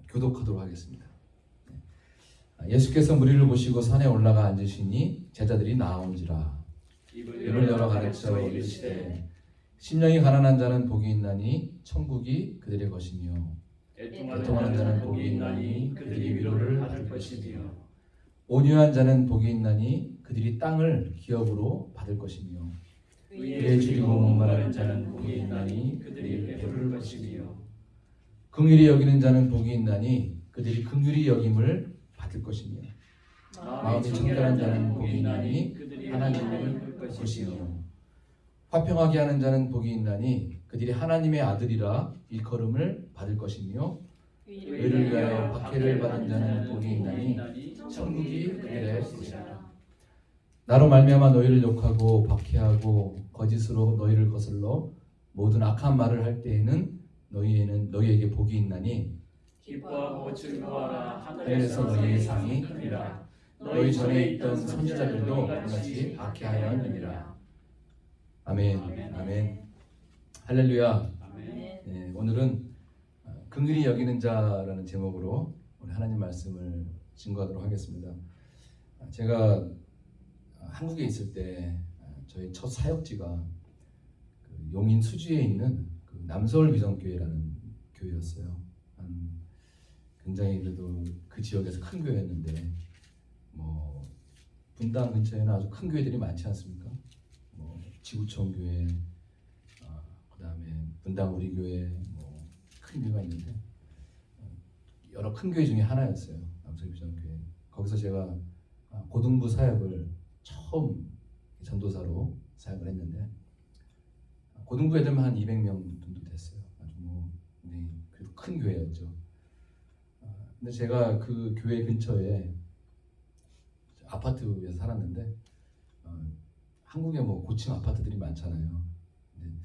교독하도록 하겠습니다. 예수께서 무리를 보시고 산에 올라가 앉으시니 제자들이 나아온지라. 입을 열어 가르쳐 이르시되 심령이 가난한 자는 복이 있나니 천국이 그들의 것이며 애통하는 자는 복이 있나니 그들이 위로를 받을 것이며 온유한 자는 복이 있나니 그들이 땅을 기업으로 받을 것이며 의에 줄이고 목마른 자는 복이 있나니 그들이 배부를 것이며 긍휼히 여기는 자는 복이 있나니 그들이 긍휼히 여김을 받을 것이며 마음이 청결한 자는 복이 있나니 그들이 하나님을 볼 것이며 화평하게 하는 자는 복이 있나니 그들이 하나님의 아들이라 일컬음을 받을 것이며 의를 위하여 박해를 받은 자는 복이 있나니 천국이 그들의 것이라. 나로 말미암아 너희를 욕하고 박해하고 거짓으로 너희를 거슬러 모든 악한 말을 할 때에는 너희에게 복이 있나니 기뻐하고 즐거워하라. 하늘에서 너희의 상이 크니라. 너희 전에 있던 선지자들도 같이 박해하였느니라. 아멘. 아멘. 할렐루야. 네, 오늘은 긍휼히 여기는 자라는 제목으로 우리 하나님 말씀을 증거하도록 하겠습니다. 제가 한국에 있을 때 저희 첫 사역지가 그 용인 수지에 있는 그 남서울 비전교회라는 교회였어요. 굉장히 그래도 그 지역에서 큰 교회였는데 뭐 분당 근처에는 아주 큰 교회들이 많지 않습니까? 뭐 지구촌 교회, 그다음에 분당 우리 교회, 뭐 큰 교회가 있는데 여러 큰 교회 중에 하나였어요. 남서울 비전교회. 거기서 제가 고등부 사역을 처음 전도사로 사역을 했는데 고등부 애들만 한 200명 정도 됐어요. 아주 뭐 네, 그래도 큰 교회였죠. 근데 제가 그 교회 근처에 아파트에서 살았는데 한국에 뭐 고층 아파트들이 많잖아요. 근데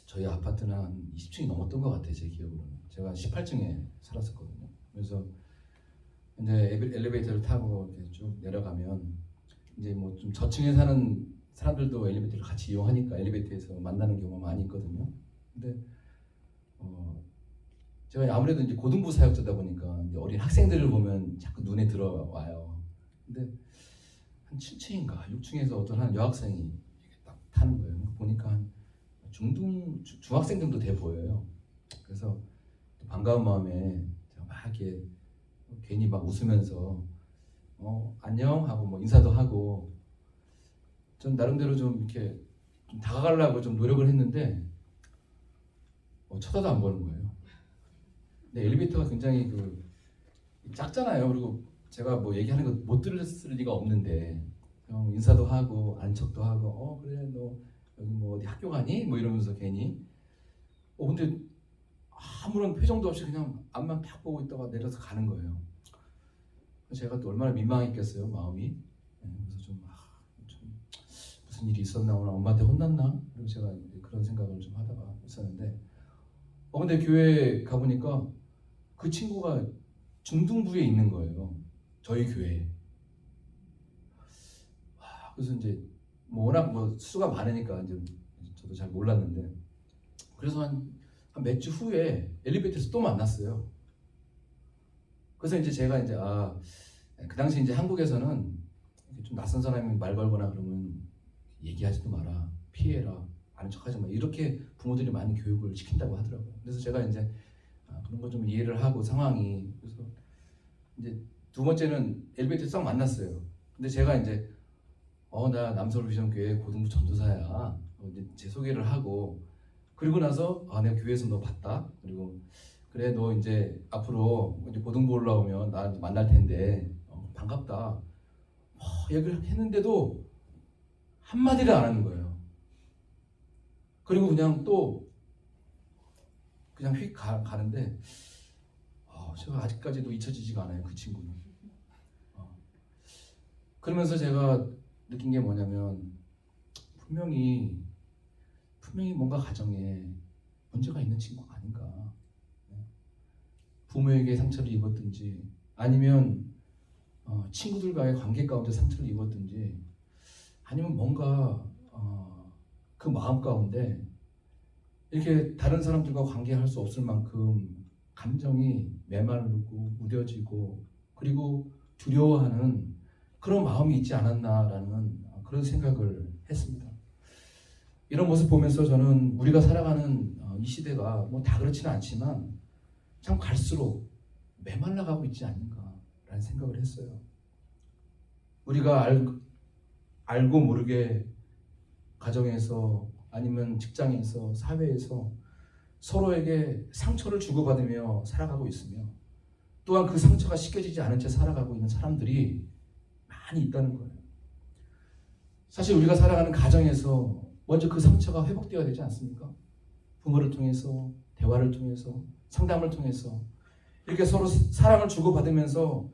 저희 아파트는 한 20층이 넘었던 것 같아요. 제 기억으로는. 제가 18층에 살았었거든요. 그래서 이제 엘리베이터를 타고 이렇게 쭉 내려가면 이제 뭐 좀 저층에 사는 사람들도 엘리베이터를 같이 이용하니까 엘리베이터에서 만나는 경우가 많이 있거든요. 근데 제가 아무래도 이제 고등부 사역자다 보니까 이제 어린 학생들을 보면 자꾸 눈에 들어와요. 근데 한 7층인가 6층에서 어떤 한 여학생이 이렇게 딱 타는 거예요. 보니까 한 중학생 정도 돼 보여요. 그래서 또 반가운 마음에 제가 막 이렇게 괜히 막 웃으면서 안녕 하고 뭐 인사도 하고 전 나름대로 좀 이렇게 좀 다가가려고 좀 노력을 했는데 쳐다도 안 보는 거예요. 근데 엘리베이터가 굉장히 그 작잖아요. 그리고 제가 뭐 얘기하는 거 못 들었을 리가 없는데 인사도 하고 안척도 하고 그래 너 여기 뭐 어디 학교 가니? 뭐 이러면서 괜히 근데 아무런 표정도 없이 그냥 앞만 딱 보고 있다가 내려서 가는 거예요. 제가 또 얼마나 민망했겠어요 마음이. 그래서 좀 무슨 일이 있었나 오늘 엄마한테 혼났나? 그리고 제가 그런 생각을 좀 하다가 있었는데 근데 교회에 가보니까 그 친구가 중등부에 있는 거예요. 저희 교회에. 그래서 이제 뭐 워낙 뭐 수가 많으니까 이제 저도 잘 몰랐는데 그래서 한 몇 주 후에 엘리베이터에서 또 만났어요. 그래서 이제 제가 이제 그 당시 이제 한국에서는 좀 낯선 사람이 말 걸거나 그러면 얘기하지도 마라, 피해라, 아는 척하지 마 이렇게 부모들이 많이 교육을 시킨다고 하더라고요. 그래서 제가 이제 그런 거 좀 이해를 하고 상황이 그래서 이제 두 번째는 엘리베이터에서 싹 만났어요. 근데 제가 이제 나 남서울 비전교회 고등부 전도사야. 이제 제 소개를 하고 그리고 나서 내가 교회에서 너 봤다. 그리고 그래 너 이제 앞으로 이제 고등부 올라오면 나 만날 텐데 반갑다. 얘기를 했는데도 한마디를 안 하는 거예요. 그리고 그냥 또 그냥 휙 가는데 제가 아직까지도 잊혀지지가 않아요. 그 친구는. 그러면서 제가 느낀 게 뭐냐면 분명히 뭔가 가정에 문제가 있는 친구가 아닌가. 부모에게 상처를 입었든지 아니면 친구들과의 관계 가운데 상처를 입었든지 아니면 뭔가 그 마음 가운데 이렇게 다른 사람들과 관계할 수 없을 만큼 감정이 메마르고 무뎌지고 그리고 두려워하는 그런 마음이 있지 않았나라는 그런 생각을 했습니다. 이런 모습 보면서 저는 우리가 살아가는 이 시대가 뭐 다 그렇지는 않지만 참 갈수록 메말라가고 있지 않는가라는 생각을 했어요. 우리가 알고 모르게 가정에서 아니면 직장에서 사회에서 서로에게 상처를 주고받으며 살아가고 있으며 또한 그 상처가 씻겨지지 않은 채 살아가고 있는 사람들이 많이 있다는 거예요. 사실 우리가 살아가는 가정에서 먼저 그 상처가 회복되어야 되지 않습니까? 부모를 통해서, 대화를 통해서, 상담을 통해서 이렇게 서로 사랑을 주고받으면서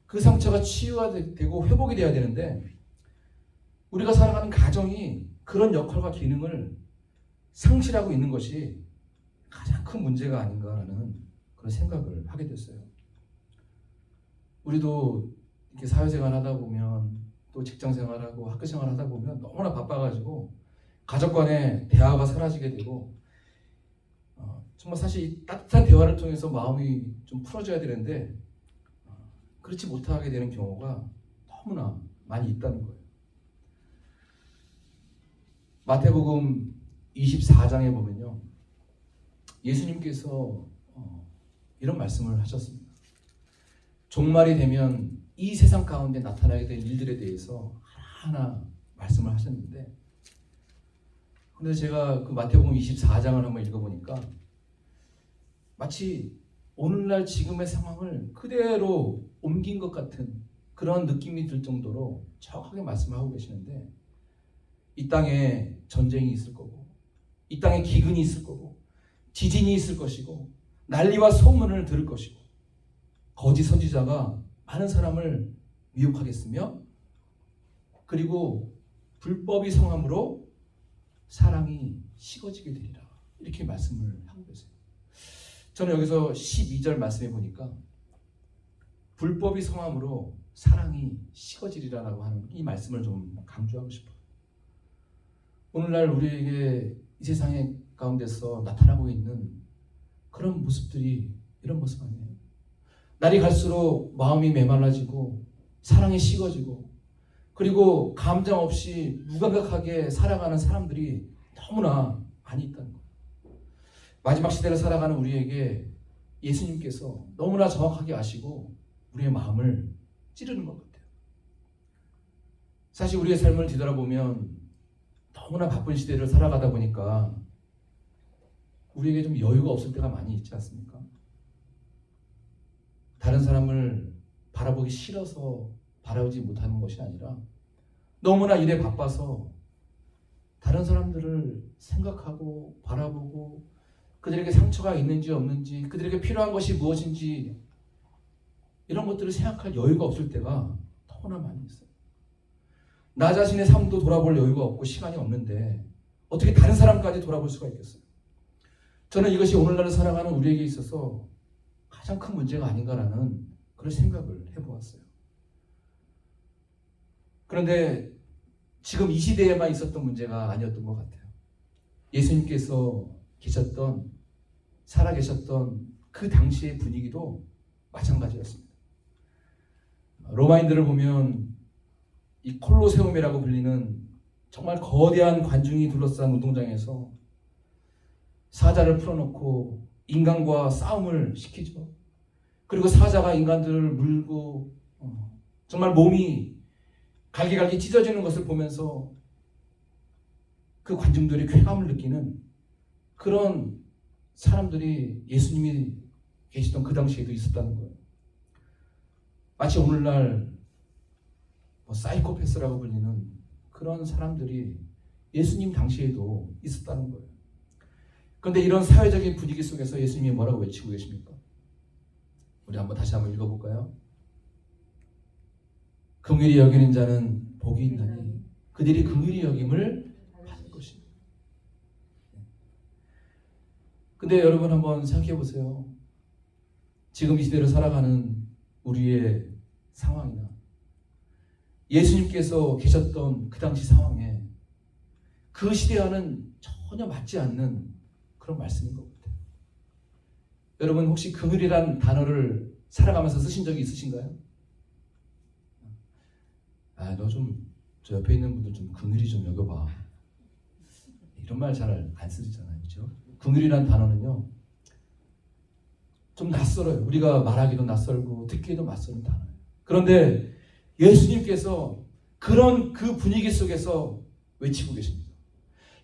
그 상처가 치유가 되고 회복이 돼야 되는데 우리가 살아가는 가정이 그런 역할과 기능을 상실하고 있는 것이 가장 큰 문제가 아닌가라는 그런 생각을 하게 됐어요. 우리도 이렇게 사회생활 하다 보면 또 직장생활하고 학교생활 하다 보면 너무나 바빠가지고 가족 간의 대화가 사라지게 되고 정말 사실 이 따뜻한 대화를 통해서 마음이 좀 풀어져야 되는데 그렇지 못하게 되는 경우가 너무나 많이 있다는 거예요. 마태복음 24장에 보면요, 예수님께서 이런 말씀을 하셨습니다. 종말이 되면 이 세상 가운데 나타나게 될 일들에 대해서 하나하나 말씀을 하셨는데, 근데 제가 그 마태복음 24장을 한번 읽어보니까 마치 오늘날 지금의 상황을 그대로 옮긴 것 같은 그런 느낌이 들 정도로 정확하게 말씀하고 계시는데, 이 땅에 전쟁이 있을 거고, 이 땅에 기근이 있을 거고, 지진이 있을 것이고, 난리와 소문을 들을 것이고, 거짓 선지자가 많은 사람을 미혹하겠으며, 그리고 불법이 성함으로 사랑이 식어지게 되리라, 이렇게 말씀을 하고 계세요. 저는 여기서 12절 말씀해 보니까 불법이 성함으로 사랑이 식어지리라라고 하는 이 말씀을 좀 강조하고 싶어요. 오늘날 우리에게 이 세상의 가운데서 나타나고 있는 그런 모습들이 이런 모습 아니에요? 날이 갈수록 마음이 메말라지고 사랑이 식어지고 그리고 감정 없이 무감각하게 살아가는 사람들이 너무나 많이 있다는 거예요. 마지막 시대를 살아가는 우리에게 예수님께서 너무나 정확하게 아시고 우리의 마음을 찌르는 것 같아요. 사실 우리의 삶을 뒤돌아보면 너무나 바쁜 시대를 살아가다 보니까 우리에게 좀 여유가 없을 때가 많이 있지 않습니까? 다른 사람을 바라보기 싫어서 바라보지 못하는 것이 아니라 너무나 일에 바빠서 다른 사람들을 생각하고 바라보고 그들에게 상처가 있는지 없는지, 그들에게 필요한 것이 무엇인지 이런 것들을 생각할 여유가 없을 때가 너무나 많이 있어요. 나 자신의 삶도 돌아볼 여유가 없고 시간이 없는데 어떻게 다른 사람까지 돌아볼 수가 있겠어요? 저는 이것이 오늘날을 살아가는 우리에게 있어서 가장 큰 문제가 아닌가라는 그런 생각을 해보았어요. 그런데 지금 이 시대에만 있었던 문제가 아니었던 것 같아요. 예수님께서 계셨던, 살아계셨던 그 당시의 분위기도 마찬가지였습니다. 로마인들을 보면 이 콜로세움이라고 불리는 정말 거대한 관중이 둘러싼 운동장에서 사자를 풀어놓고 인간과 싸움을 시키죠. 그리고 사자가 인간들을 물고 정말 몸이 갈기갈기 찢어지는 것을 보면서 그 관중들이 쾌감을 느끼는 그런 사람들이 예수님이 계시던 그 당시에도 있었다는 거예요. 마치 오늘날 사이코패스라고 불리는 그런 사람들이 예수님 당시에도 있었다는 거예요. 그런데 이런 사회적인 분위기 속에서 예수님이 뭐라고 외치고 계십니까? 우리 다시 한번 읽어볼까요? 긍휼히 여기는 자는 복이 있나니 그들이 긍휼히 여김을 받을 것입니다. 근데 여러분 한번 생각해 보세요. 지금 이 시대를 살아가는 우리의 상황이나 예수님께서 계셨던 그 당시 상황에 그 시대와는 전혀 맞지 않는 그런 말씀인 것 같아요. 여러분 혹시 긍휼이란 단어를 살아가면서 쓰신 적이 있으신가요? 너 좀 저 옆에 있는 분들 좀 긍휼히 좀 여겨봐. 이런 말 잘 안 쓰잖아요, 그렇죠? 긍휼이란 단어는요 좀 낯설어요. 우리가 말하기도 낯설고 듣기도 낯설은 단어예요. 그런데 예수님께서 그런 그 분위기 속에서 외치고 계십니다.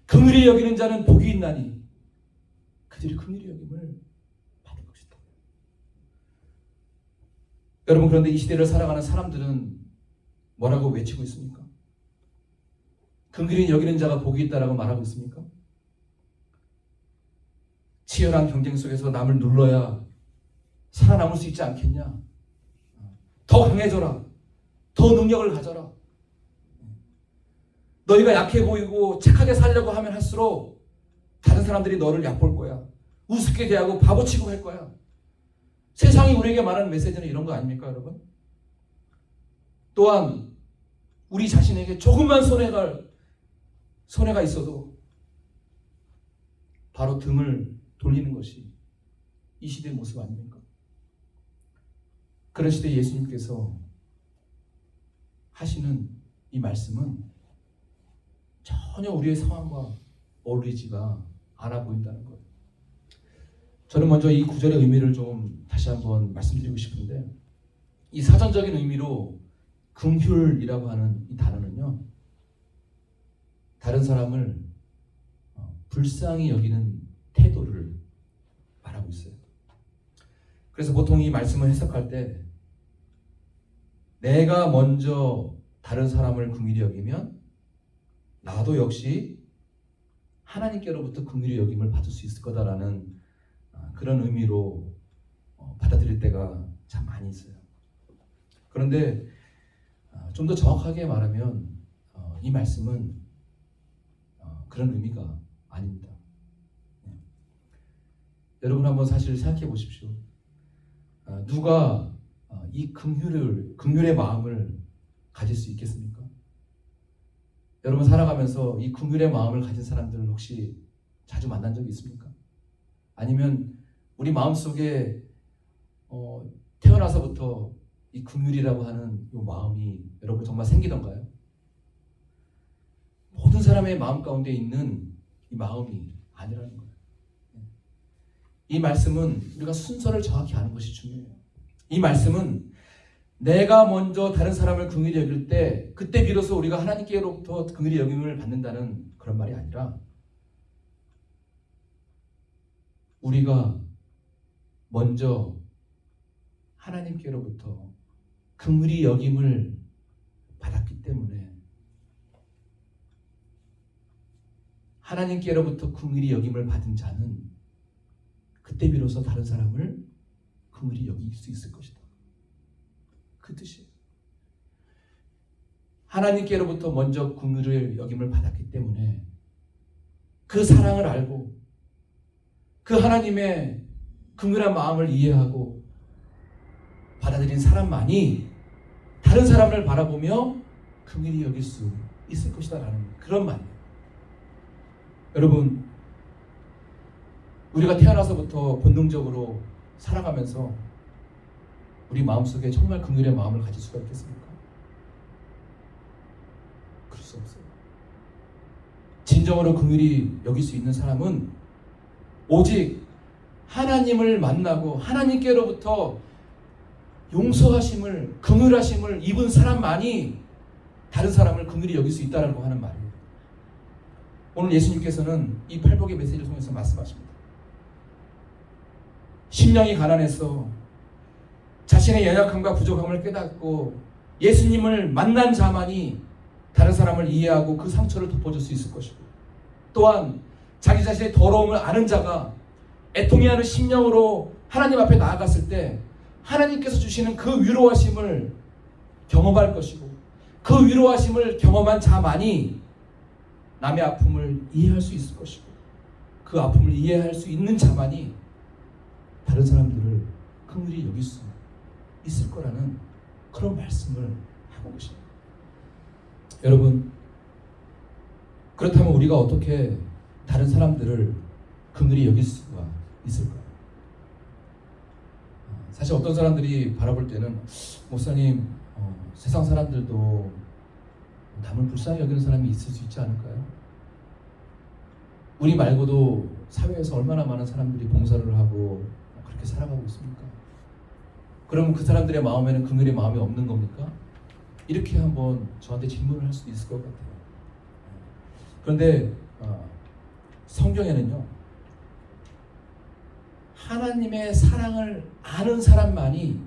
긍휼히 여기는 자는 복이 있나니 그들이 긍휼히 여김을 받을 것이다. 여러분, 그런데 이 시대를 살아가는 사람들은 뭐라고 외치고 있습니까? 긍휼히 여기는 자가 복이 있다라고 말하고 있습니까? 치열한 경쟁 속에서 남을 눌러야 살아남을 수 있지 않겠냐? 더 강해져라. 더 능력을 가져라. 너희가 약해 보이고 착하게 살려고 하면 할수록 다른 사람들이 너를 얕볼 거야. 우습게 대하고 바보 취급할 거야. 세상이 우리에게 말하는 메시지는 이런 거 아닙니까, 여러분? 또한 우리 자신에게 조금만 손해가 있어도 바로 등을 돌리는 것이 이 시대의 모습 아닙니까? 그런 시대에 예수님께서 하시는 이 말씀은 전혀 우리의 상황과 어울리지가 않아 보인다는 거예요. 저는 먼저 이 구절의 의미를 좀 다시 한번 말씀드리고 싶은데, 이 사전적인 의미로 긍휼이라고 하는 이 단어는요, 다른 사람을 불쌍히 여기는 태도를 말하고 있어요. 그래서 보통 이 말씀을 해석할 때 내가 먼저 다른 사람을 긍휼히 여기면 나도 역시 하나님께로부터 긍휼히 여김을 받을 수 있을 거다라는 그런 의미로 받아들일 때가 참 많이 있어요. 그런데 좀 더 정확하게 말하면 이 말씀은 그런 의미가 아닙니다. 여러분 한번 사실 생각해 보십시오. 누가 이 긍휼의 마음을 가질 수 있겠습니까? 여러분 살아가면서 이 긍휼의 마음을 가진 사람들을 혹시 자주 만난 적이 있습니까? 아니면 우리 마음속에 태어나서부터 이 긍휼이라고 하는 이 마음이 여러분 정말 생기던가요? 모든 사람의 마음 가운데 있는 이 마음이 아니라는 거예요. 이 말씀은 우리가 순서를 정확히 아는 것이 중요해요. 이 말씀은 내가 먼저 다른 사람을 긍휼히 여길 때 그때 비로소 우리가 하나님께로부터 긍휼히 여김을 받는다는 그런 말이 아니라, 우리가 먼저 하나님께로부터 긍휼히 여김을 받았기 때문에 하나님께로부터 긍휼히 여김을 받은 자는 그때 비로소 다른 사람을 긍휼히 여길 수 있을 것이다. 그 뜻이에요. 하나님께로부터 먼저 긍휼을 여김을 받았기 때문에 그 사랑을 알고 그 하나님의 긍휼한 마음을 이해하고 받아들인 사람만이 다른 사람을 바라보며 긍휼히 여길 수 있을 것이다라는 그런 말이에요. 여러분, 우리가 태어나서부터 본능적으로 살아가면서 우리 마음속에 정말 긍휼의 마음을 가질 수가 있겠습니까? 그럴 수 없어요. 진정으로 긍휼히 여길 수 있는 사람은 오직 하나님을 만나고 하나님께로부터 용서하심을, 긍휼하심을 입은 사람만이 다른 사람을 긍휼히 여길 수 있다라고 하는 말이에요. 오늘 예수님께서는 이 팔복의 메시지를 통해서 말씀하십니다. 심령이 가난해서 자신의 연약함과 부족함을 깨닫고 예수님을 만난 자만이 다른 사람을 이해하고 그 상처를 덮어줄 수 있을 것이고, 또한 자기 자신의 더러움을 아는 자가 애통해하는 심령으로 하나님 앞에 나아갔을 때 하나님께서 주시는 그 위로하심을 경험할 것이고, 그 위로하심을 경험한 자만이 남의 아픔을 이해할 수 있을 것이고, 그 아픔을 이해할 수 있는 자만이 다른 사람들을 긍휼히 여길 수 있을 거라는 그런 말씀을 하고 계십니다. 여러분, 그렇다면 우리가 어떻게 다른 사람들을 긍휼히 여길 수가 있을까요? 사실 어떤 사람들이 바라볼 때는 목사님 세상 사람들도 남을 불쌍히 여기는 사람이 있을 수 있지 않을까요? 우리 말고도 사회에서 얼마나 많은 사람들이 봉사를 하고 그렇게 살아가고 있습니까? 그러면 그 사람들의 마음에는 긍휼의 마음이 없는 겁니까? 이렇게 한번 저한테 질문을 할 수도 있을 것 같아요. 그런데 성경에는요, 하나님의 사랑을 아는 사람만이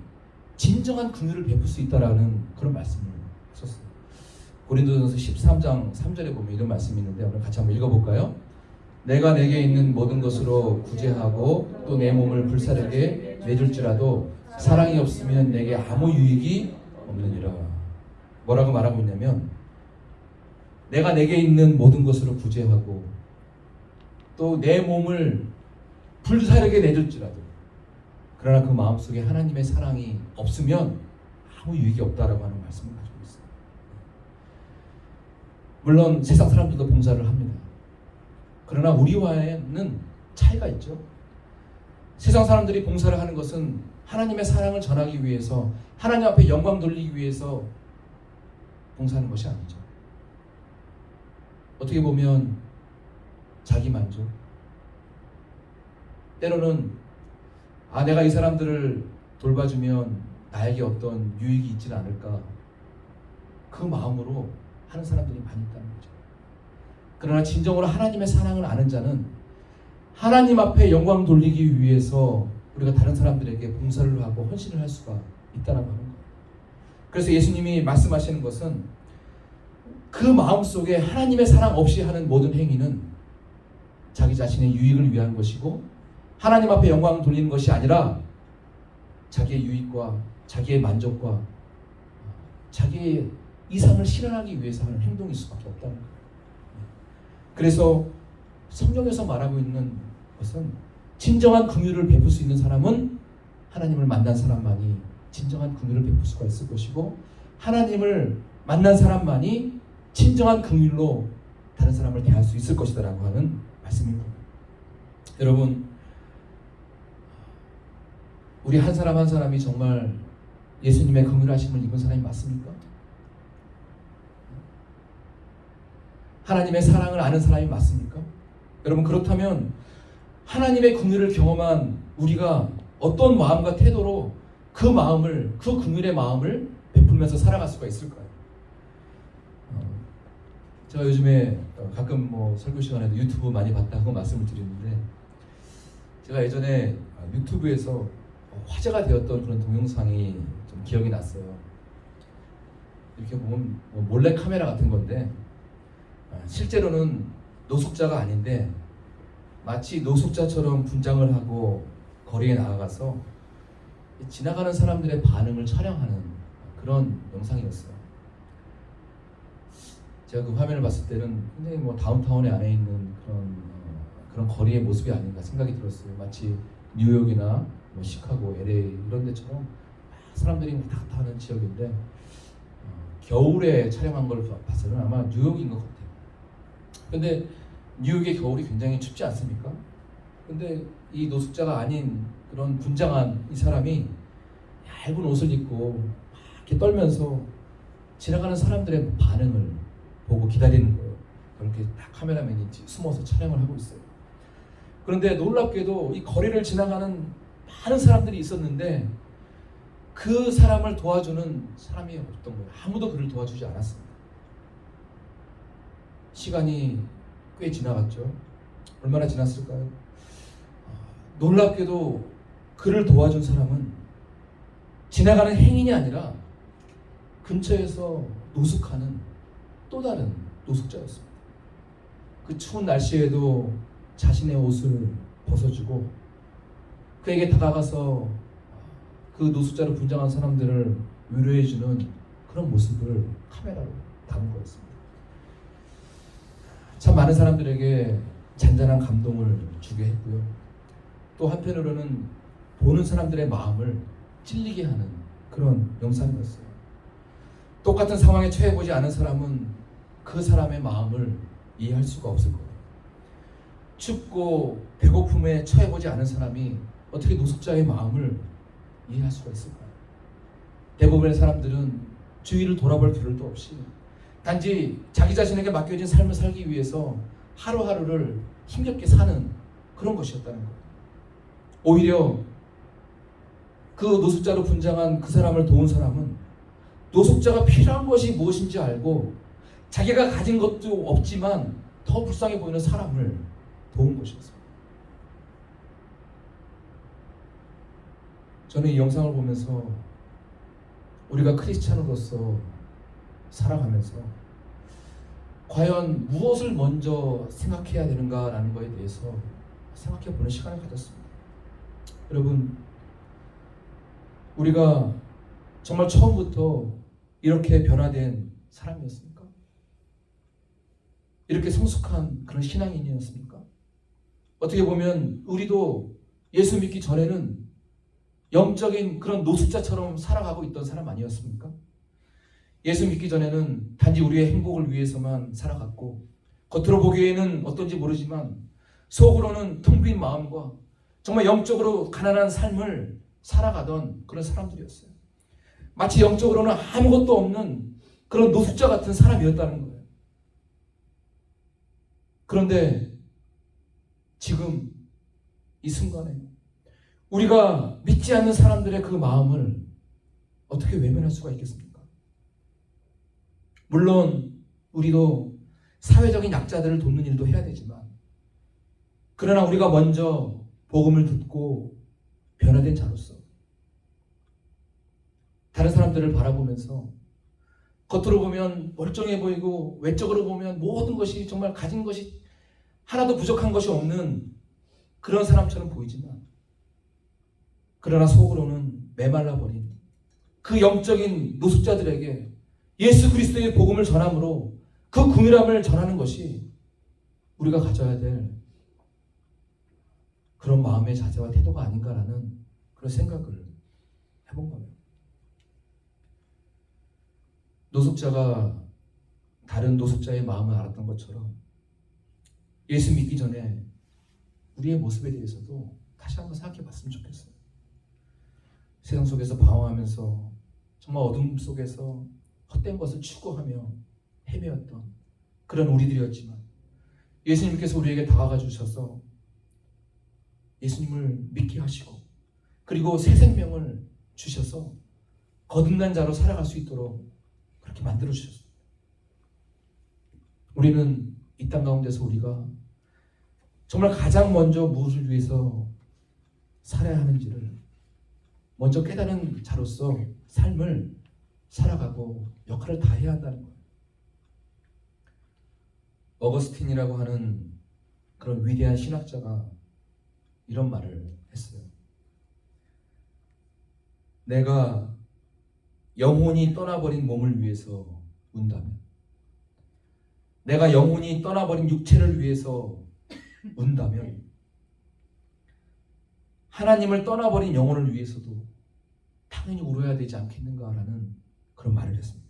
진정한 긍휼을 베풀 수 있다라는 그런 말씀을 하셨어요. 고린도전서 13장 3절에 보면 이런 말씀이 있는데 오늘 같이 한번 읽어볼까요? 내가 내게 있는 모든 것으로 구제하고 또 내 몸을 불사르게 내줄지라도 사랑이 없으면 내게 아무 유익이 없느니라. 뭐라고 말하고 있냐면, 내가 내게 있는 모든 것으로 구제하고 또 내 몸을 불사르게 내줄지라도, 그러나 그 마음속에 하나님의 사랑이 없으면 아무 유익이 없다라고 하는 말씀을 가지고 있어요. 물론 세상 사람들도 봉사를 합니다. 그러나 우리와는 차이가 있죠. 세상 사람들이 봉사를 하는 것은 하나님의 사랑을 전하기 위해서, 하나님 앞에 영광 돌리기 위해서 봉사하는 것이 아니죠. 어떻게 보면 자기 만족, 때로는 내가 이 사람들을 돌봐주면 나에게 어떤 유익이 있지는 않을까, 그 마음으로 하는 사람들이 많이 있다는 거죠. 그러나 진정으로 하나님의 사랑을 아는 자는 하나님 앞에 영광 돌리기 위해서 우리가 다른 사람들에게 봉사를 하고 헌신을 할 수가 있다는 하는 거예요. 그래서 예수님이 말씀하시는 것은 그 마음속에 하나님의 사랑 없이 하는 모든 행위는 자기 자신의 유익을 위한 것이고, 하나님 앞에 영광을 돌리는 것이 아니라 자기의 유익과 자기의 만족과 자기의 이상을 실현하기 위해서 하는 행동일 수밖에 없다는 거예요. 그래서 성경에서 말하고 있는 것은, 진정한 긍휼을 베풀 수 있는 사람은 하나님을 만난 사람만이 진정한 긍휼을 베풀 수가 있을 것이고, 하나님을 만난 사람만이 진정한 긍휼로 다른 사람을 대할 수 있을 것이다라고 하는 말씀입니다. 여러분, 우리 한 사람 한 사람이 정말 예수님의 긍휼하심을 입은 사람이 맞습니까? 하나님의 사랑을 아는 사람이 맞습니까? 여러분, 그렇다면 하나님의 긍휼을 경험한 우리가 어떤 마음과 태도로 그 마음을, 그 긍휼의 마음을 베풀면서 살아갈 수가 있을까요? 제가 요즘에 가끔 설교 시간에도 유튜브 많이 봤다고 말씀을 드리는데, 제가 예전에 유튜브에서 화제가 되었던 그런 동영상이 좀 기억이 났어요. 이렇게 보면 몰래 카메라 같은 건데, 실제로는 노숙자가 아닌데 마치 노숙자처럼 분장을 하고 거리에 나가서 지나가는 사람들의 반응을 촬영하는 그런 영상이었어요. 제가 그 화면을 봤을 때는 굉장히 다운타운에 안에 있는 그런 거리의 모습이 아닌가 생각이 들었어요. 마치 뉴욕이나 시카고, LA 이런 데처럼 사람들이 왔다 갔다 하는 지역인데, 겨울에 촬영한 걸 봐서는 아마 뉴욕인 것 같아요. 근데 뉴욕의 겨울이 굉장히 춥지 않습니까? 근데 이 노숙자가 아닌 그런 분장한 이 사람이 얇은 옷을 입고 막 이렇게 떨면서 지나가는 사람들의 반응을 보고 기다리는 거예요. 그렇게 딱 카메라맨이 숨어서 촬영을 하고 있어요. 그런데 놀랍게도 이 거리를 지나가는 많은 사람들이 있었는데 그 사람을 도와주는 사람이 없던 거예요. 아무도 그를 도와주지 않았습니다. 시간이 꽤 지나갔죠. 얼마나 지났을까요? 놀랍게도 그를 도와준 사람은 지나가는 행인이 아니라 근처에서 노숙하는 또 다른 노숙자였습니다. 그 추운 날씨에도 자신의 옷을 벗어주고 그에게 다가가서 그 노숙자를 분장한 사람들을 위로해주는 그런 모습을 카메라로 담은 거였습니다. 참 많은 사람들에게 잔잔한 감동을 주게 했고요. 또 한편으로는 보는 사람들의 마음을 찔리게 하는 그런 영상이었어요. 똑같은 상황에 처해보지 않은 사람은 그 사람의 마음을 이해할 수가 없을 거예요. 춥고 배고픔에 처해보지 않은 사람이 어떻게 노숙자의 마음을 이해할 수가 있을까요? 대부분의 사람들은 주위를 돌아볼 필요도 없이 단지 자기 자신에게 맡겨진 삶을 살기 위해서 하루하루를 힘겹게 사는 그런 것이었다는 거예요. 오히려 그 노숙자로 분장한 그 사람을 도운 사람은 노숙자가 필요한 것이 무엇인지 알고 자기가 가진 것도 없지만 더 불쌍해 보이는 사람을 도운 것이었습니다. 저는 이 영상을 보면서 우리가 크리스찬으로서 살아가면서 과연 무엇을 먼저 생각해야 되는가라는 것에 대해서 생각해보는 시간을 가졌습니다. 여러분, 우리가 정말 처음부터 이렇게 변화된 사람이었습니까? 이렇게 성숙한 그런 신앙인이었습니까? 어떻게 보면 우리도 예수 믿기 전에는 영적인 그런 노숙자처럼 살아가고 있던 사람 아니었습니까? 예수 믿기 전에는 단지 우리의 행복을 위해서만 살아갔고 겉으로 보기에는 어떤지 모르지만 속으로는 텅 빈 마음과 정말 영적으로 가난한 삶을 살아가던 그런 사람들이었어요. 마치 영적으로는 아무것도 없는 그런 노숙자 같은 사람이었다는 거예요. 그런데 지금 이 순간에 우리가 믿지 않는 사람들의 그 마음을 어떻게 외면할 수가 있겠습니까? 물론 우리도 사회적인 약자들을 돕는 일도 해야 되지만 그러나 우리가 먼저 복음을 듣고 변화된 자로서 다른 사람들을 바라보면서 겉으로 보면 멀쩡해 보이고 외적으로 보면 모든 것이 정말 가진 것이 하나도 부족한 것이 없는 그런 사람처럼 보이지만 그러나 속으로는 메말라 버린 그 영적인 노숙자들에게 예수 그리스도의 복음을 전함으로 그 궁일함을 전하는 것이 우리가 가져야 될 그런 마음의 자세와 태도가 아닌가라는 그런 생각을 해본 거예요. 노숙자가 다른 노숙자의 마음을 알았던 것처럼 예수 믿기 전에 우리의 모습에 대해서도 다시 한번 생각해 봤으면 좋겠어요. 세상 속에서 방황하면서 정말 어둠 속에서 헛된 것을 추구하며 헤매었던 그런 우리들이었지만 예수님께서 우리에게 다가가 주셔서 예수님을 믿게 하시고 그리고 새 생명을 주셔서 거듭난 자로 살아갈 수 있도록 그렇게 만들어 주셨습니다. 우리는 이 땅 가운데서 우리가 정말 가장 먼저 무엇을 위해서 살아야 하는지를 먼저 깨달은 자로서 삶을 살아가고 역할을 다 해야 한다는 거예요. 어거스틴이라고 하는 그런 위대한 신학자가 이런 말을 했어요. 내가 영혼이 떠나버린 몸을 위해서 운다면, 내가 영혼이 떠나버린 육체를 위해서 운다면, 하나님을 떠나버린 영혼을 위해서도 당연히 울어야 되지 않겠는가라는 그런 말을 했습니다.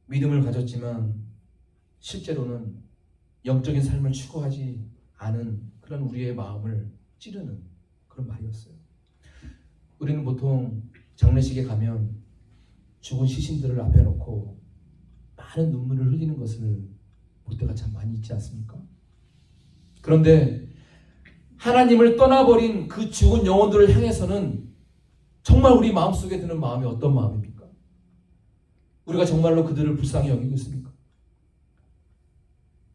믿음을 가졌지만 실제로는 영적인 삶을 추구하지 않은 그런 우리의 마음을 찌르는 그런 말이었어요. 우리는 보통 장례식에 가면 죽은 시신들을 앞에 놓고 많은 눈물을 흘리는 것을 볼 때가 참 많이 있지 않습니까? 그런데 하나님을 떠나버린 그 죽은 영혼들을 향해서는 정말 우리 마음속에 드는 마음이 어떤 마음입니까? 우리가 정말로 그들을 불쌍히 여기고 있습니까?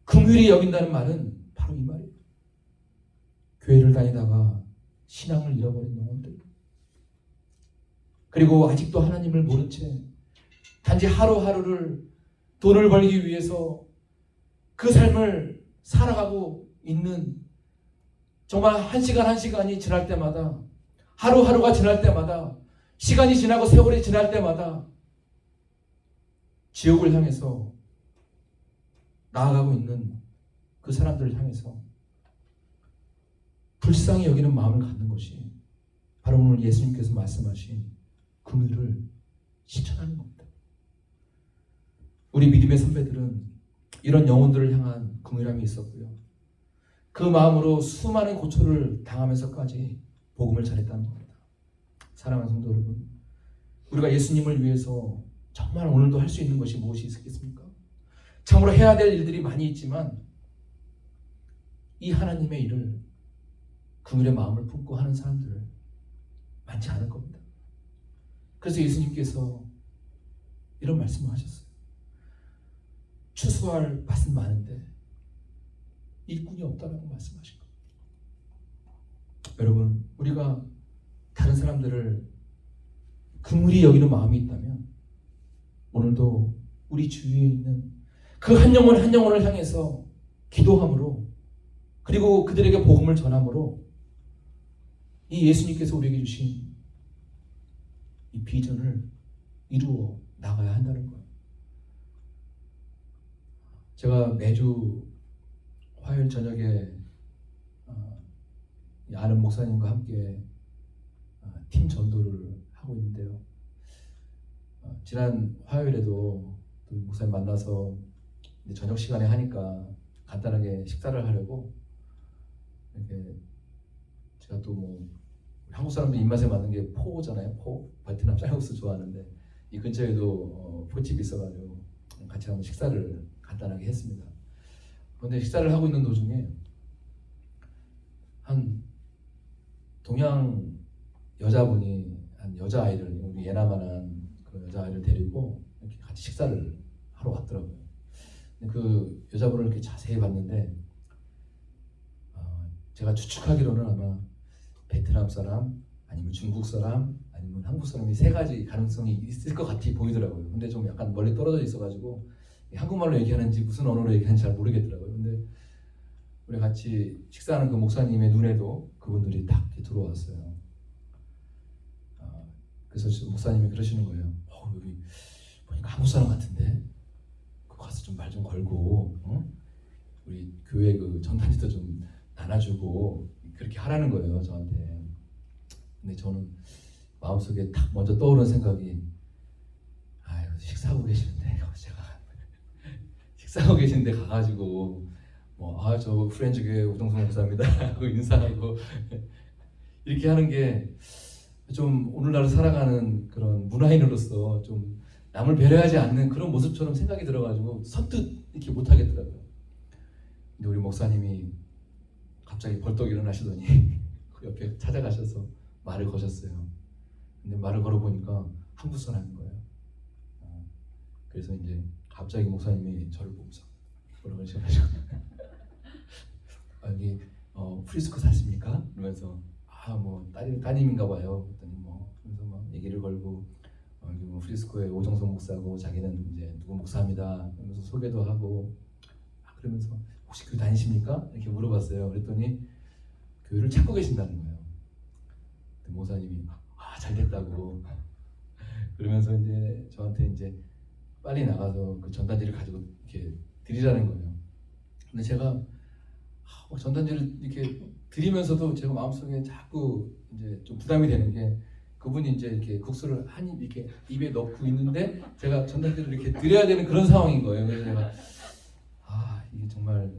긍휼히 여긴다는 말은 바로 이 말이에요. 교회를 다니다가 신앙을 잃어버린 영혼들, 그리고 아직도 하나님을 모른 채 단지 하루하루를 돈을 벌기 위해서 그 삶을 살아가고 있는, 정말 한 시간 한 시간이 지날 때마다, 하루하루가 지날 때마다, 시간이 지나고 세월이 지날 때마다 지옥을 향해서 나아가고 있는 그 사람들을 향해서 불쌍히 여기는 마음을 갖는 것이 바로 오늘 예수님께서 말씀하신 긍휼을 실천하는 겁니다. 우리 믿음의 선배들은 이런 영혼들을 향한 긍휼함이 있었고요. 그 마음으로 수많은 고초를 당하면서까지 복음을 전했다는 겁니다. 사랑하는 성도 여러분, 우리가 예수님을 위해서 정말 오늘도 할 수 있는 것이 무엇이 있겠습니까? 참으로 해야 될 일들이 많이 있지만 이 하나님의 일을 긍휼의 마음을 품고 하는 사람들 많지 않을 겁니다. 그래서 예수님께서 이런 말씀을 하셨어요. 추수할 밭은 많은데 일꾼이 없다라고 말씀하신 겁니다. 여러분, 우리가 다른 사람들을 긍휼히 여기는 마음이 있다면 오늘도 우리 주위에 있는 그 한 영혼 한 영혼을 향해서 기도함으로, 그리고 그들에게 복음을 전함으로 이 예수님께서 우리에게 주신 이 비전을 이루어 나가야 한다는 거예요. 제가 매주 화요일 저녁에 아는 목사님과 함께 팀 전도를 하고 있는데요. 지난 화요일에도 또 목사님 만나서 저녁 시간에 하니까 간단하게 식사를 하려고 이렇게, 제가 또 뭐 한국 사람들 입맛에 맞는 게 포잖아요. 포, 베트남 쌀국수 좋아하는데 이 근처에도 포집이 있어가지고 같이 한번 식사를 간단하게 했습니다. 그런데 식사를 하고 있는 도중에 한 동양 여자분이 한 여자아이를, 우리 예나만한 그 여자아이를 데리고 이렇게 같이 식사를 하러 왔더라고요. 근데 그 여자분을 이렇게 자세히 봤는데 제가 추측하기로는 아마 베트남 사람, 아니면 중국 사람, 아니면 한국 사람이 세 가지 가능성이 있을 것 같이 보이더라고요. 근데 좀 약간 멀리 떨어져 있어가지고 한국말로 얘기하는지 무슨 언어로 얘기하는지 잘 모르겠더라고요. 근데 우리 같이 식사하는 그 목사님의 눈에도 그분들이 딱 이렇게 들어왔어요. 그래서 목사님이 그러시는 거예요. 여기 보니까 한국 사람 같은데 그거 가서 좀 말 좀 걸고, 우리 교회 그 전단지도 좀 나눠주고 그렇게 하라는 거예요, 저한테. 근데 저는 마음속에 딱 먼저 떠오르는 생각이, 식사하고 계시는데 제가 식사하고 계시는데 가가지고 저 프렌즈 교회 우동성 목사입니다 하고 인사하고 이렇게 하는 게 좀 오늘날 살아가는 그런 문화인으로서 좀 남을 배려하지 않는 그런 모습처럼 생각이 들어가지고 선뜻 이렇게 못 하겠더라고요. 근데 우리 목사님이 갑자기 벌떡 일어나시더니 그 옆에 찾아가셔서 말을 거셨어요. 근데 말을 걸어보니까 한국 사람인 거예요. 그래서 이제 갑자기 목사님이 저를 보면서 뭐라고 하셔가지고 여기 프리스코 사십니까? 이러면서 뭐 따님인가 봐요. 그랬더니 그래서 막 얘기를 걸고 여기 뭐 프리스코의 오정성 목사고 자기는 이제 누구 목사입니다. 그러면서 소개도 하고 그러면서 혹시 교회 다니십니까? 이렇게 물어봤어요. 그랬더니 교회를 찾고 계신다는 거예요. 목사님이 잘 됐다고 그러면서 이제 저한테 이제 빨리 나가서 그 전단지를 가지고 이렇게 드리라는 거예요. 근데 제가 전단지를 이렇게 드리면서도 제가 마음속에 자꾸 이제 좀 부담이 되는 게, 그분이 이제 이렇게 국수를 한 입 이렇게 입에 넣고 있는데 제가 전단지를 이렇게 드려야 되는 그런 상황인 거예요. 그래서 제가 이게 정말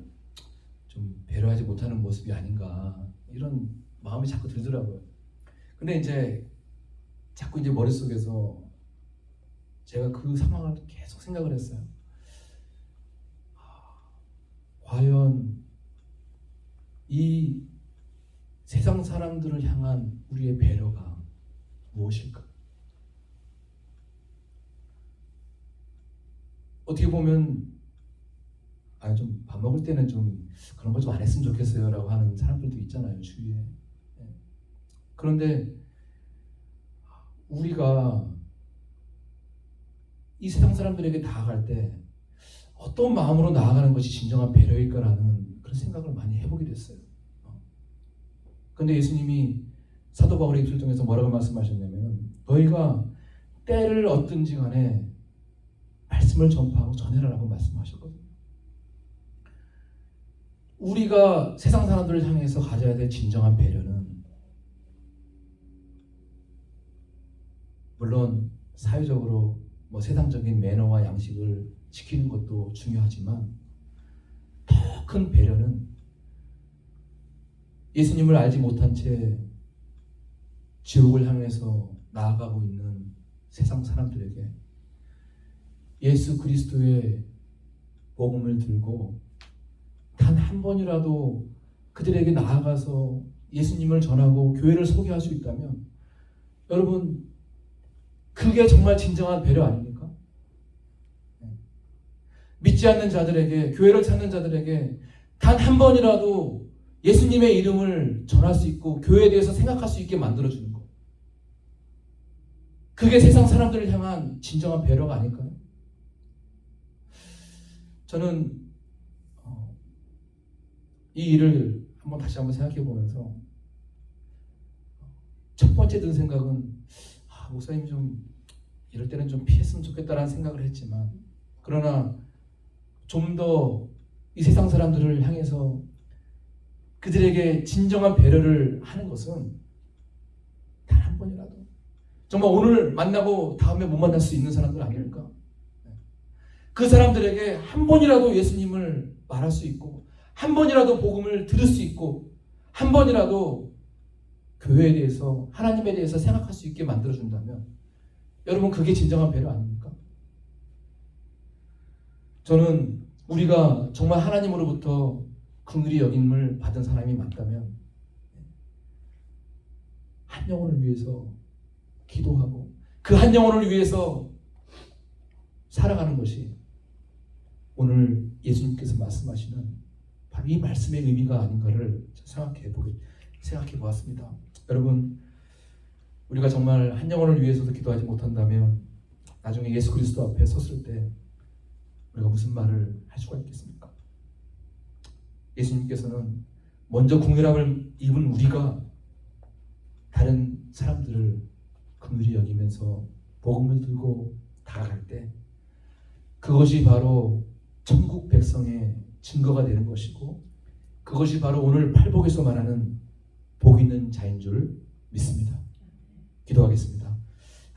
좀 배려하지 못하는 모습이 아닌가, 이런 마음이 자꾸 들더라고요. 근데 이제 자꾸 이제 머릿속에서 제가 그 상황을 계속 생각을 했어요. 과연 이 세상 사람들을 향한 우리의 배려가 무엇일까? 어떻게 보면 좀 밥 먹을 때는 좀 그런 거 좀 안 했으면 좋겠어요 라고 하는 사람들도 있잖아요, 주위에. 그런데 우리가 이 세상 사람들에게 나아갈 때 어떤 마음으로 나아가는 것이 진정한 배려일까라는 그런 생각을 많이 해보게 됐어요. 그런데 예수님이 사도 바울의 입술 통해서 뭐라고 말씀하셨냐면, 너희가 때를 얻든지 간에 말씀을 전파하고 전해라라고 말씀하셨거든요. 우리가 세상 사람들을 향해서 가져야 될 진정한 배려는, 물론 사회적으로 세상적인 매너와 양식을 지키는 것도 중요하지만 더 큰 배려는 예수님을 알지 못한 채 지옥을 향해서 나아가고 있는 세상 사람들에게 예수 그리스도의 복음을 들고 단 한 번이라도 그들에게 나아가서 예수님을 전하고 교회를 소개할 수 있다면 여러분 그게 정말 진정한 배려 아닙니까? 믿지 않는 자들에게, 교회를 찾는 자들에게 단 한 번이라도 예수님의 이름을 전할 수 있고 교회에 대해서 생각할 수 있게 만들어주는 것. 그게 세상 사람들을 향한 진정한 배려가 아닐까요? 저는 이 일을 다시 한번 생각해 보면서 첫 번째 든 생각은 목사님 좀 이럴 때는 좀 피했으면 좋겠다라는 생각을 했지만, 그러나 좀 더 이 세상 사람들을 향해서 그들에게 진정한 배려를 하는 것은 단 한 번이라도 정말 오늘 만나고 다음에 못 만날 수 있는 사람들 아닐까? 그 사람들에게 한 번이라도 예수님을 말할 수 있고 한 번이라도 복음을 들을 수 있고 한 번이라도 교회에 대해서, 하나님에 대해서 생각할 수 있게 만들어준다면 여러분 그게 진정한 배려 아닙니까? 저는 우리가 정말 하나님으로부터 긍휼히 여김을 받은 사람이 맞다면 한 영혼을 위해서 기도하고 그 한 영혼을 위해서 살아가는 것이 오늘 예수님께서 말씀하시는 바로 이 말씀의 의미가 아닌가를 생각해 보았습니다. 여러분, 우리가 정말 한 영혼을 위해서도 기도하지 못한다면 나중에 예수 그리스도 앞에 섰을 때 우리가 무슨 말을 할 수가 있겠습니까? 예수님께서는 먼저 궁휼함을 입은 우리가 다른 사람들을 긍휼히 여기면서 복음을 들고 다가갈 때 그것이 바로 천국 백성의 증거가 되는 것이고 그것이 바로 오늘 팔복에서 말하는 복 있는 자인 줄 믿습니다. 기도하겠습니다.